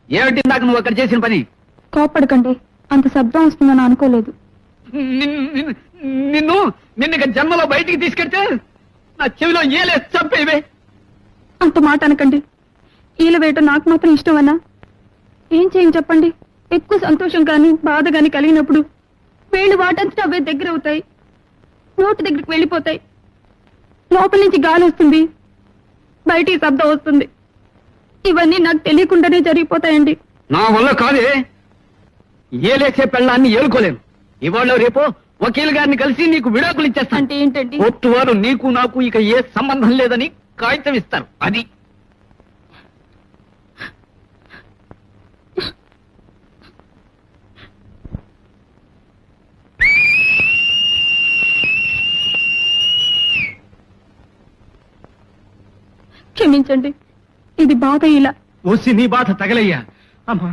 ఏమిటి ఇందాక నువ్వు అక్కడ చేసిన పని? కోపడకండి, అంత శబ్దం వస్తుందని అనుకోలేదు. నిన్ను ఇక జన్మలో బయటికి తీసుకెళ్తే నా చెవిలో ఏలే చంపేవే. అంత మాట అనకండి. ఈల వేయటం నాకు మాత్రం ఇష్టమన్నా? ఏం చేయని చెప్పండి. ఎక్కువ సంతోషం గాని బాధ గాని కలిగినప్పుడు వేళ్ళు వాటంతటా అవే దగ్గర అవుతాయి, నోటి దగ్గరికి వెళ్ళిపోతాయి. లోపల నుంచి గాలి వస్తుంది, బయటికి శబ్దం వస్తుంది. ఇవన్నీ నాకు తెలియకుండానే జరిగిపోతాయండి. నా వల్ల కాదే. ఏలేసే పెళ్ళాన్ని ఏలుకోలేను. ఇవాళ రేపో వకీల్ గారిని కలిసి నీకు విడాకులు ఇచ్చేస్తాను. అంటే ఏంటండి? కోర్టు వారు నీకు నాకు ఇక ఏ సంబంధం లేదని కాగితం ఇస్తారు. అది క్షమించండి, ఇది బాధ. ఇలా ఓసి నీ బాధ తగలయ్యా. అమ్మా